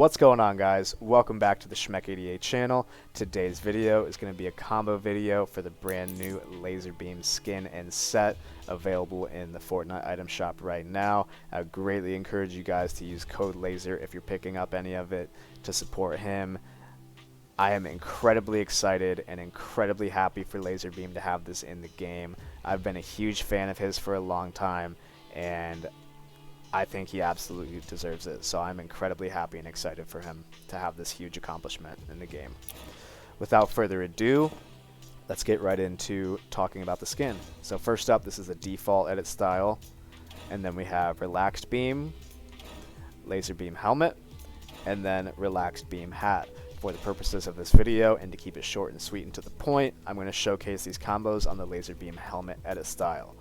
What's going on, guys? Welcome back to the Schmeck88 channel. Today's video is going to be a combo video for the brand new LAZARBEAM skin and set available in the Fortnite item shop right now. I greatly encourage you guys to use code LASER if you're picking up any of it to support him. I am incredibly excited and incredibly happy for LAZARBEAM to have this in the game. I've been a huge fan of his for a long time, and I think he absolutely deserves it, so I'm incredibly happy and excited for him to have this huge accomplishment in the game. Without further ado, let's get right into talking about the skin. So first up, this is the default edit style, and then we have Relaxed Beam, LAZARBEAM Helmet, and then Relaxed Beam Hat. For the purposes of this video, and to keep it short and sweet and to the point, I'm going to showcase these combos on the LAZARBEAM Helmet edit style.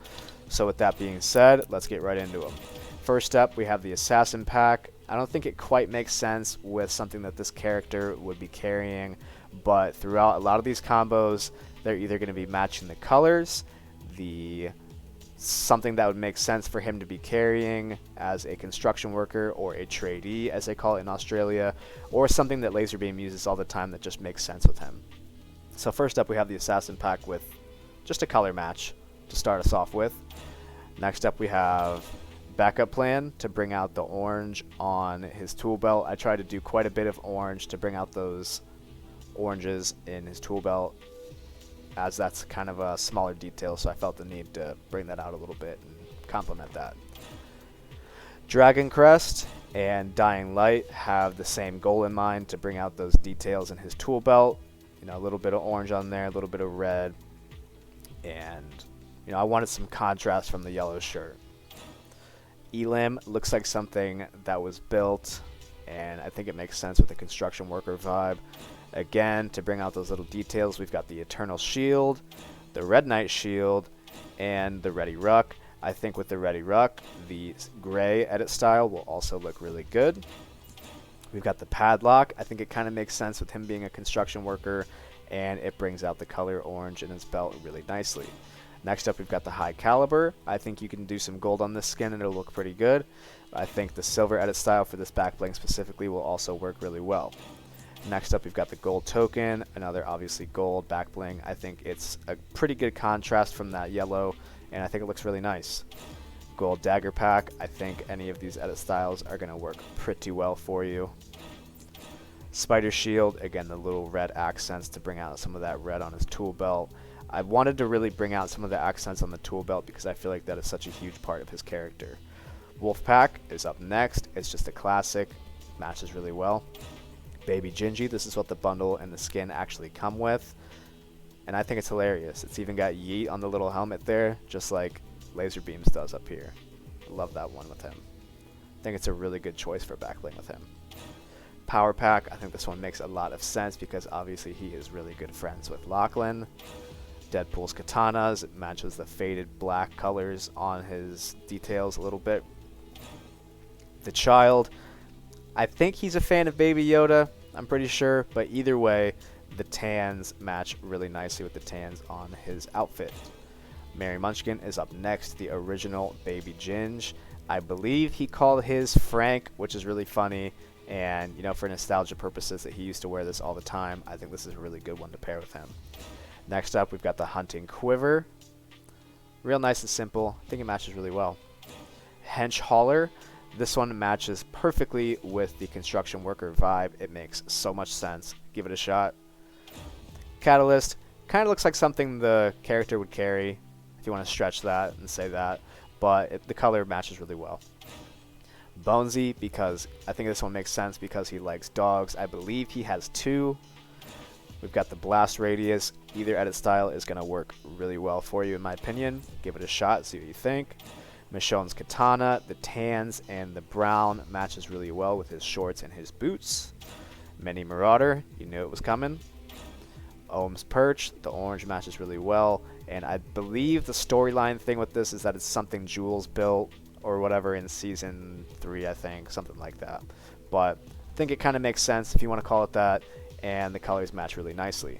So with that being said, let's get right into them. First up, we have the Assassin Pack. I don't think it quite makes sense with something that this character would be carrying, but throughout a lot of these combos, they're either going to be matching the colors, something that would make sense for him to be carrying as a construction worker or a tradee, as they call it in Australia, or something that LAZARBEAM uses all the time that just makes sense with him. So first up, we have the Assassin Pack with just a color match to start us off with. Next up, we have Backup Plan to bring out the orange on his tool belt. I tried to do quite a bit of orange to bring out those oranges in his tool belt, as that's kind of a smaller detail, so I felt the need to bring that out a little bit and complement that. Dragon Crest and Dying Light have the same goal in mind, to bring out those details in his tool belt. You know, a little bit of orange on there, a little bit of red, and you know, I wanted some contrast from the yellow shirt. Elim looks like something that was built, and I think it makes sense with the construction worker vibe. Again, to bring out those little details, we've got the Eternal Shield, the Red Knight Shield, and the Ready Ruck. I think with the Ready Ruck, the gray edit style will also look really good. We've got the Padlock. I think it kind of makes sense with him being a construction worker, and it brings out the color orange in his belt really nicely. Next up, we've got the High Caliber. I think you can do some gold on this skin and it'll look pretty good. I think the silver edit style for this back bling specifically will also work really well. Next up, we've got the Gold Token, another obviously gold back bling. I think it's a pretty good contrast from that yellow, and I think it looks really nice. Gold Dagger Pack. I think any of these edit styles are going to work pretty well for you. Spider Shield, again, the little red accents to bring out some of that red on his tool belt. I wanted to really bring out some of the accents on the tool belt because I feel like that is such a huge part of his character. Wolfpack is up next. It's just a classic, matches really well. Baby Gingy, this is what the bundle and the skin actually come with, and I think it's hilarious. It's even got Yeet on the little helmet there, just like LAZARBEAM's does up here. Love that one with him. I think it's a really good choice for backbling with him. Power Pack, I think this one makes a lot of sense because obviously he is really good friends with Lachlan. Deadpool's katanas, it matches the faded black colors on his details a little bit. The Child, I think he's a fan of Baby Yoda, I'm pretty sure, but either way, the tans match really nicely with the tans on his outfit. Mary Munchkin is up next, the original Baby Ginge. I believe he called his Frank, which is really funny, and you know, for nostalgia purposes that he used to wear this all the time, I think this is a really good one to pair with him. Next up, we've got the Hunting Quiver. Real nice and simple. I think it matches really well. Hench Hauler. This one matches perfectly with the construction worker vibe. It makes so much sense. Give it a shot. Catalyst. Kind of looks like something the character would carry, if you want to stretch that and say that. But the color matches really well. Bonesy, because I think this one makes sense because he likes dogs. I believe he has two. We've got the Blast Radius. Either edit style is going to work really well for you, in my opinion. Give it a shot, see what you think. Michonne's Katana, the tans and the brown matches really well with his shorts and his boots. Mini Marauder, you knew it was coming. Ohm's Perch, the orange matches really well. And I believe the storyline thing with this is that it's something Jules built or whatever in Season 3, I think, something like that. But I think it kind of makes sense if you want to call it that. And the colors match really nicely.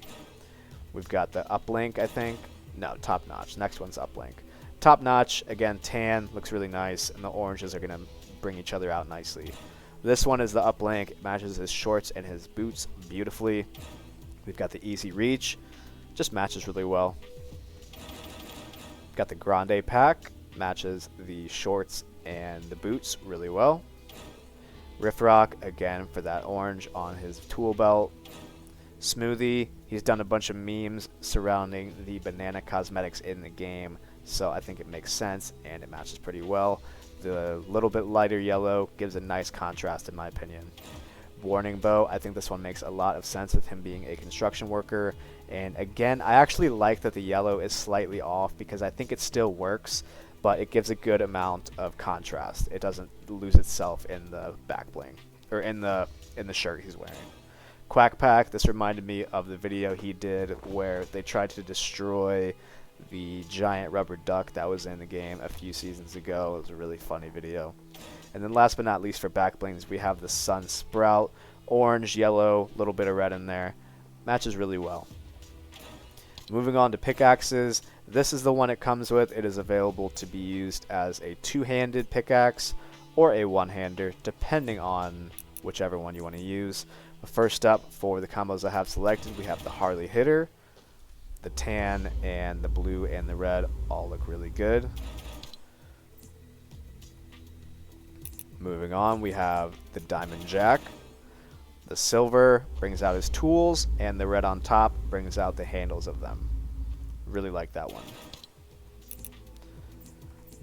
We've got the Uplink, I think. No, Top Notch. Next one's Uplink. Top Notch, again, tan, looks really nice, and the oranges are going to bring each other out nicely. This one is the Uplink. It matches his shorts and his boots beautifully. We've got the Easy Reach. Just matches really well. Got the Grande Pack. Matches the shorts and the boots really well. Riff Rock, again, for that orange on his tool belt. Smoothie, he's done a bunch of memes surrounding the banana cosmetics in the game, so I think it makes sense and it matches pretty well. The little bit lighter yellow gives a nice contrast in my opinion. Warning Bow, I think this one makes a lot of sense with him being a construction worker, and again, I actually like that the yellow is slightly off because I think it still works, but it gives a good amount of contrast. It doesn't lose itself in the back bling, or in the shirt he's wearing. Quack Pack, this reminded me of the video he did where they tried to destroy the giant rubber duck that was in the game a few seasons ago. It was a really funny video. And then last but not least for back blings, we have the Sun Sprout. Orange, yellow, little bit of red in there. Matches really well. Moving on to pickaxes. This is the one it comes with. It is available to be used as a two-handed pickaxe or a one-hander, depending on whichever one you want to use. First up, for the combos I have selected, we have the Harley Hitter. The tan and the blue and the red all look really good. Moving on, we have the Diamond Jack. The silver brings out his tools, and the red on top brings out the handles of them. Really like that one.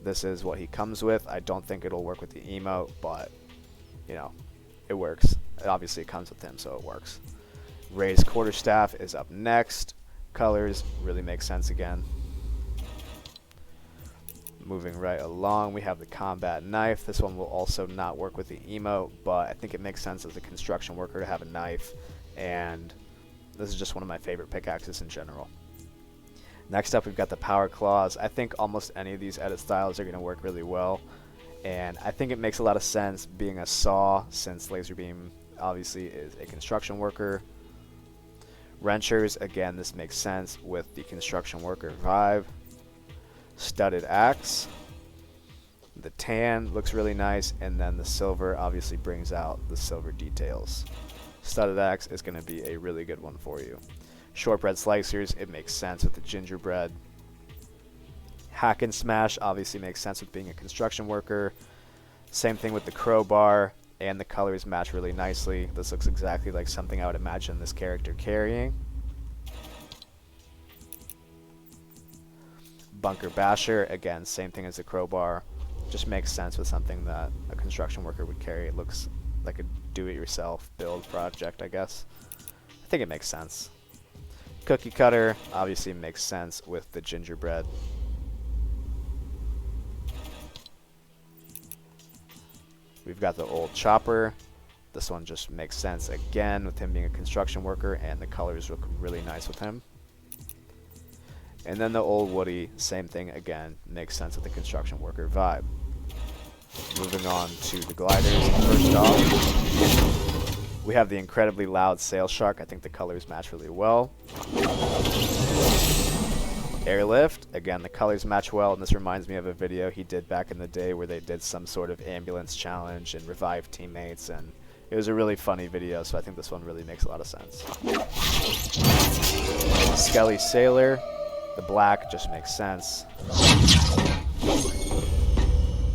This is what he comes with. I don't think it'll work with the emote, but, you know, it works. Obviously, it comes with him, so it works. Ray's quarterstaff is up next. Colors really make sense again. Moving right along, we have the combat knife. This one will also not work with the emote, but I think it makes sense as a construction worker to have a knife, and this is just one of my favorite pickaxes in general. Next up, we've got the power claws. I think almost any of these edit styles are going to work really well, and I think it makes a lot of sense being a saw, since LAZARBEAM obviously is a construction worker. Wrenchers, again, this makes sense with the construction worker vibe. Studded axe. The tan looks really nice, and then the silver obviously brings out the silver details. Studded axe is going to be a really good one for you. Shortbread slicers, it makes sense with the gingerbread. Hack and smash obviously makes sense with being a construction worker. Same thing with the crowbar, and the colors match really nicely. This looks exactly like something I would imagine this character carrying. Bunker basher, again, same thing as the crowbar. Just makes sense with something that a construction worker would carry. It looks like a do-it-yourself build project, I guess. I think it makes sense. Cookie cutter obviously makes sense with the gingerbread. We've got the old chopper. This one just makes sense again with him being a construction worker, and the colors look really nice with him. And then the old Woody, same thing again, makes sense with the construction worker vibe. Moving on to the gliders. First off, we have the incredibly loud Sail Shark. I think the colors match really well. Airlift, again, the colors match well, and this reminds me of a video he did back in the day where they did some sort of ambulance challenge and revived teammates, and it was a really funny video, so I think this one really makes a lot of sense. Skelly Sailor, the black just makes sense.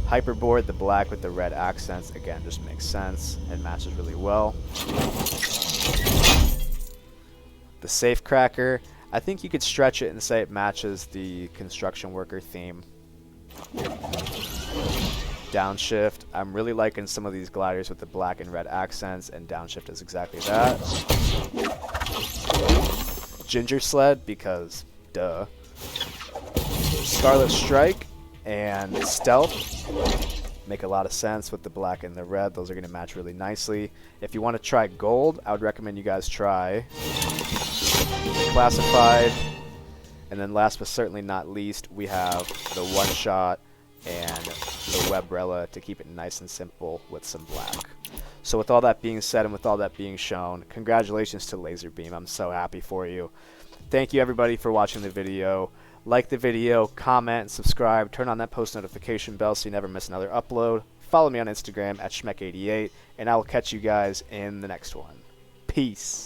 Hyperboard, the black with the red accents, again, just makes sense and matches really well. The Safecracker, I think you could stretch it and say it matches the construction worker theme. Downshift, I'm really liking some of these gliders with the black and red accents, and Downshift is exactly that. Ginger Sled, because duh. Scarlet Strike and Stealth make a lot of sense with the black and the red. Those are going to match really nicely. If you want to try gold, I would recommend you guys try Classified. And then last but certainly not least, we have the One Shot and the Webrella to keep it nice and simple with some black. So with all that being said and with all that being shown, congratulations to LAZARBEAM. I'm so happy for you. Thank you everybody for watching the video. Like the video, comment, and subscribe. Turn on that post notification bell so you never miss another upload. follow me on Instagram at Schmeck88, and I will catch you guys in the next one. Peace.